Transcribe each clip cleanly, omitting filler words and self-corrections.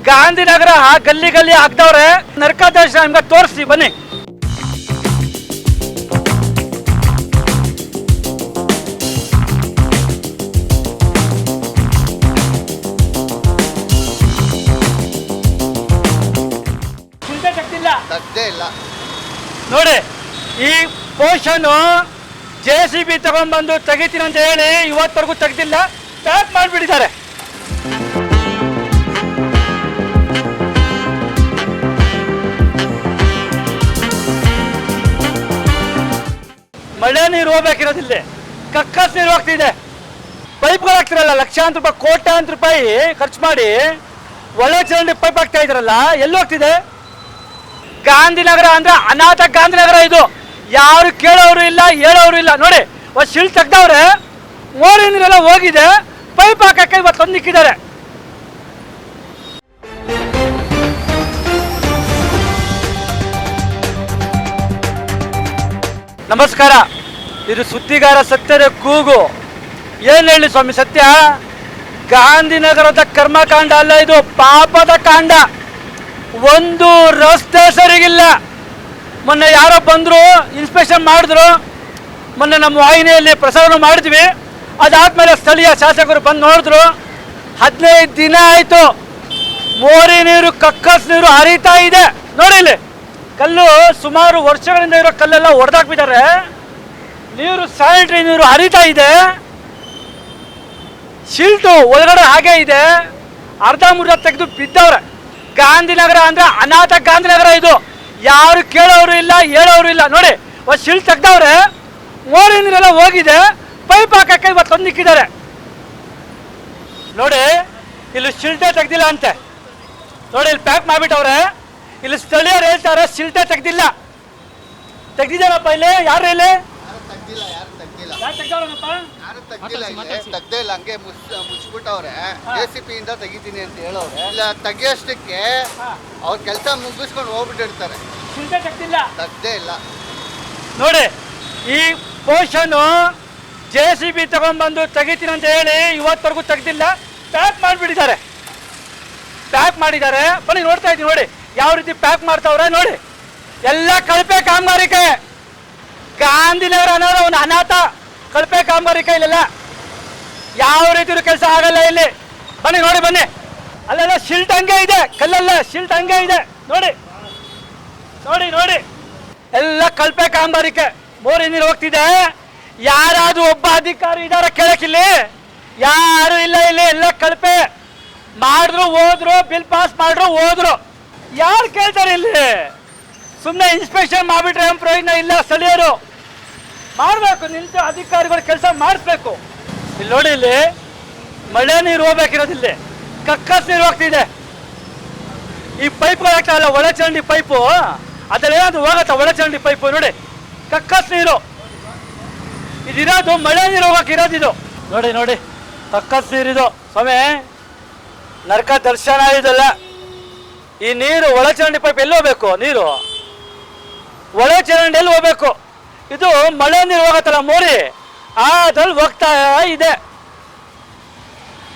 ಗಾಂಧಿನಗರ ಗಲ್ಲಿ ಗಲ್ಲಿ ಹಾಕ್ದವ್ರೆ. ನರಕಾದರ್ಶ ನಿಮ್ಗೆ ತೋರಿಸ್ತೀವಿ ಬನ್ನಿ. ನೋಡಿ, ಈ ಪೋಷನ್ JCB ತಗೊಂಡ್ಬಂದು ತೆಗಿತೀನಿ ಅಂತ ಹೇಳಿ ಇವತ್ತವರೆಗೂ ತೆಗ್ದಿಲ್ಲ, ಪ್ಯಾಕ್ ಮಾಡಿಬಿಟ್ಟಿದ್ದಾರೆ. ಮಳೆ ನೀರು ಹೋಗ್ಬೇಕಿರೋದಿಲ್ಲ, ಕಕ್ಕಸ್ ನೀರು ಹೋಗ್ತಿದೆ. ಪೈಪ್ಗಳು ಹಾಕ್ತಿರಲ್ಲ, ಲಕ್ಷಾಂತರ ರೂಪಾಯಿ ಕೋಟ್ಯಾಂತರ ರೂಪಾಯಿ ಖರ್ಚು ಮಾಡಿ ಒಳ್ಳೆ ಚರಂಡಿ ಪೈಪ್ ಹಾಕ್ತಾ ಇದ್ರಲ್ಲ, ಎಲ್ಲಿ ಹೋಗ್ತಿದೆ? ಗಾಂಧಿನಗರ ಅಂದ್ರೆ ಅನಾಥ ಗಾಂಧಿನಗರ ಇದು. ಯಾರು ಕೇಳೋರು ಇಲ್ಲ, ಹೇಳೋರು ಇಲ್ಲ. ನೋಡಿ, ಒಂದು ಶಿಲ್ ತೆಗ್ದವ್ರೆ, ಮೋರಿ ನೀರೆಲ್ಲ ಹೋಗಿದೆ, ಪೈಪ್ ಹಾಕಕ್ಕೆ ಇವತ್ತು ತಂದು ನಿಕ್ಕಿದ್ದಾರೆ. ನಮಸ್ಕಾರ, ಇದು ಸುದ್ದಿಗಾರ ಸತ್ಯದ ಕೂಗು. ಏನು ಹೇಳಿ ಸ್ವಾಮಿ ಸತ್ಯ? ಗಾಂಧಿನಗರದ ಕರ್ಮಕಾಂಡ ಅಲ್ಲ, ಇದು ಪಾಪದ ಕಾಂಡ. ಒಂದು ರಸ್ತೆ ಸರಿಗಿಲ್ಲ. ಮೊನ್ನೆ ಯಾರೋ ಬಂದರು, ಇನ್ಸ್ಪೆಕ್ಷನ್ ಮಾಡಿದ್ರು. ಮೊನ್ನೆ ನಮ್ಮ ವಾಹಿನಿಯಲ್ಲಿ ಪ್ರಸಾರ ಮಾಡಿದ್ವಿ. ಅದಾದಮೇಲೆ ಸ್ಥಳೀಯ ಶಾಸಕರು ಬಂದು ನೋಡಿದ್ರು. 15 ದಿನ ಆಯಿತು, ಮೋರಿ ನೀರು, ಕಕ್ಕಸ್ ನೀರು ಹರಿತಾ ಇದೆ. ನೋಡಿ, ಇಲ್ಲಿ ಕಲ್ಲು ಸುಮಾರು ವರ್ಷಗಳಿಂದ ಇರೋ ಕಲ್ಲೆಲ್ಲ ಹೊಡೆದಾಕ್ಬಿದ್ದಾರೆ. ನೀರು ಸ್ಯಾನಿಟರಿ ನೀರು ಹರಿತಾ ಇದೆ. ಶಿಲ್ಟು ಒಳಗಡೆ ಹಾಗೆ ಇದೆ, ಅರ್ಧ ಮುರ್ಧ ತೆಗೆದು ಬಿದ್ದವ್ರೆ. ಗಾಂಧಿನಗರ ಅಂದ್ರೆ ಅನಾಥ ಗಾಂಧಿನಗರ ಇದು. ಯಾರು ಕೇಳೋರು ಇಲ್ಲ, ಹೇಳೋರು ಇಲ್ಲ. ನೋಡಿ, ಒಂದು ಶಿಲ್ ತೆಗ್ದವ್ರೆ, ಮೋರಿ ನೀರೆಲ್ಲ ಹೋಗಿದೆ, ಪೈಪ್ ಹಾಕಕ್ಕೆ ಇವತ್ತು ತಂದು ನಿಕ್ಕಿದ್ದಾರೆ. ನೋಡಿ, ಇಲ್ಲಿ ಶಿಲ್ಟೇ ತೆಗ್ದಿಲ್ಲ ಅಂತೆ. ನೋಡಿ, ಇಲ್ಲಿ ಪ್ಯಾಕ್ ಮಾಡಿಬಿಟ್ಟವ್ರೆ. ಇಲ್ಲಿ ಸ್ಥಳೀಯರು ಹೇಳ್ತಾರೆ ಶಿಲ್ಟೇ ತೆಗ್ದಿಲ್ಲ. ತೆಗ್ದಿದ್ದಾರಪ್ಪ ಇಲ್ಲಿ? ಯಾರು ಇಲ್ಲಿ? ತೆಗ್ದೇ ಇಲ್ಲ, ಹಂಗೆ ಮುಚ್ಚಿಬಿಟ್ಟವ್ರೆ. JCB ಇಂದ ತೆಗಿತೀನಿ ಅಂತ ಹೇಳೋರೆ. ಇಲ್ಲ, ತೆಗಿಯೋಷ್ಟಕ್ಕೆ ಅವ್ರ ಕೆಲಸ ಮುಗಿಸ್ಕೊಂಡು ಹೋಗ್ಬಿಟ್ಟಿರ್ತಾರೆ. ಶಿಲ್ಟೇ ತೆಗ್ದಿಲ್ಲ, ತೆಗ್ದೇ ಇಲ್ಲ. ನೋಡಿ, ಈ ಪೋಷನ್ JCB ತಗೊಂಡ್ಬಂದು ತೆಗಿತೀನಿ ಅಂತ ಹೇಳಿ ಇವತ್ತವರೆಗೂ ತೆಗ್ದಿಲ್ಲ, ಪ್ಯಾಕ್ ಮಾಡಿಬಿಟ್ಟಿದ್ದಾರೆ. ಪ್ಯಾಕ್ ಮಾಡಿದ್ದಾರೆ. ಬನ್ನಿ ನೋಡ್ತಾ ಇದ್ದೀವಿ. ನೋಡಿ ಯಾವ ರೀತಿ ಪ್ಯಾಕ್ ಮಾಡ್ತಾವ್ರೆ. ನೋಡಿ, ಎಲ್ಲ ಕಳಪೆ ಕಾಮಗಾರಿಕೆ. ಗಾಂಧಿನಗರ ಅನ್ನೋದು ಒಂದು ಅನಾಥ ಕಳಪೆ ಕಾಮಗಾರಿಕೆ. ಇಲ್ಲೆಲ್ಲ ಯಾವ ರೀತಿ ಕೆಲಸ ಆಗಲ್ಲ ಇಲ್ಲಿ. ಬನ್ನಿ ನೋಡಿ, ಬನ್ನಿ. ಅಲ್ಲೆಲ್ಲ ಶಿಲ್ಟ್ ಹಂಗೆ ಇದೆ, ಕಲ್ಲೆಲ್ಲ ಶಿಲ್ಟ್ ಹಂಗೆ ಇದೆ. ನೋಡಿ ನೋಡಿ ನೋಡಿ, ಎಲ್ಲ ಕಳಪೆ ಕಾಮಗಾರಿಕೆ. ಮೋರಿ ನೀರು ಹೋಗ್ತಿದೆ. ಯಾರಾದ್ರೂ ಒಬ್ಬ ಅಧಿಕಾರಿ ಇದಾರ ಕೇಳಕ್ಕಿಲ್ಲಿ? ಯಾರು ಇಲ್ಲ. ಇಲ್ಲಿ ಎಲ್ಲ ಕಳಪೆ. ಮಾಡಿದ್ರು ಹೋದ್ರು, ಬಿಲ್ ಪಾಸ್ ಮಾಡ್ರು ಹೋದ್ರು. ಯಾರು ಕೇಳ್ತಾರೆ ಇಲ್ಲಿ? ಸುಮ್ಮನೆ ಇನ್ಸ್ಪೆಕ್ಷನ್ ಮಾಡಿಬಿಟ್ರೆ ಏನು ಪ್ರಯೋಜನ ಇಲ್ಲ. ಸ್ಥಳೀಯರು ಮಾಡಬೇಕು, ನಿಂತು ಅಧಿಕಾರಿಗಳು ಕೆಲಸ ಮಾಡಿಸ್ಬೇಕು. ಇಲ್ಲಿ ನೋಡಿ, ಇಲ್ಲಿ ಮಳೆ ನೀರು ಹೋಗ್ಬೇಕಿರೋದಿಲ್ಲ, ಕಕ್ಕಸ್ ನೀರು ಹೋಗ್ತಿದೆ. ಈ ಪೈಪ್ಗಳು ಹಾಕ್ತಾರಲ್ಲ, ಒಳ ಚರಂಡಿ ಪೈಪು, ಅದರಲ್ಲಿ ಏನಾದ್ರು ಹೋಗತ್ತಾ? ಒಳ ಚರಂಡಿ ಪೈಪು ನೋಡಿ, ಕಕ್ಕಸ್ ನೀರು ಇದಿರೋದು, ಮಳೆ ನೀರು ಹೋಗಕ್ಕಿರೋದಿದು. ನೋಡಿ ನೋಡಿ, ಕಕ್ಕಸ್ ನೀರಿದು. ಸ್ವಾಮಿ, ನರಕ ದರ್ಶನ ಇದಲ್ಲ. ಈ ನೀರು ಒಳ ಚರಂಡಿ ಪೈಪ್ ಎಲ್ಲಿ ಹೋಗ್ಬೇಕು? ನೀರು ಒಳ ಚರಂಡಿಯಲ್ಲಿ ಹೋಗ್ಬೇಕು. ಇದು ಮಳೆ ನೀರು ಹೋಗತ್ತಲ್ಲ, ಮೋರಿ, ಅದ್ರಲ್ಲಿ ಹೋಗ್ತಾ ಇದೆ.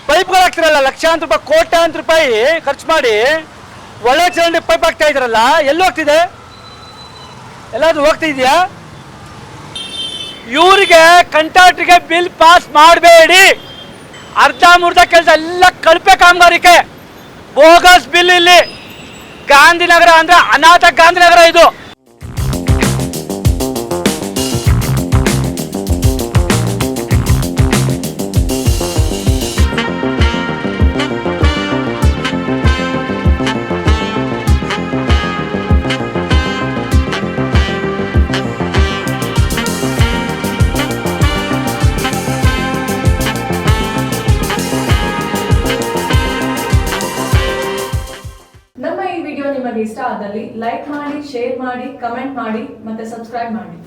ಪೈಪ್ಗಳು ಹಾಕ್ತಿರಲ್ಲ, ಲಕ್ಷಾಂತರ ರೂಪಾಯಿ ಕೋಟ್ಯಾಂತರ ರೂಪಾಯಿ ಖರ್ಚು ಮಾಡಿ ಒಳ್ಳೆ ಚರಂಡಿ ಪೈಪ್ ಹಾಕ್ತಾ ಇದ್ರಲ್ಲ, ಎಲ್ಲಿ ಹೋಗ್ತಿದೆ? ಎಲ್ಲಾದ್ರೂ ಹೋಗ್ತಿದ್ಯಾ? ಇವರಿಗೆ ಕಂಟ್ರಾಕ್ಟ್ರಿಗೆ ಬಿಲ್ ಪಾಸ್ ಮಾಡಬೇಡಿ. ಅರ್ಧ ಮುರ್ಧ ಕೆಲಸ, ಎಲ್ಲ ಕಳಪೆ ಕಾಮಗಾರಿಕೆ, ಬೋಗಸ್ ಬಿಲ್. ಇಲ್ಲಿ ಗಾಂಧಿನಗರ ಅಂದ್ರೆ ಅನಾಥ ಗಾಂಧಿನಗರ ಇದು. ನಿಮಗೆ ಇಷ್ಟ ಆದಲ್ಲಿ ಲೈಕ್ ಮಾಡಿ, ಶೇರ್ ಮಾಡಿ, ಕಮೆಂಟ್ ಮಾಡಿ ಮತ್ತೆ ಸಬ್ಸ್ಕ್ರೈಬ್ ಮಾಡಿ.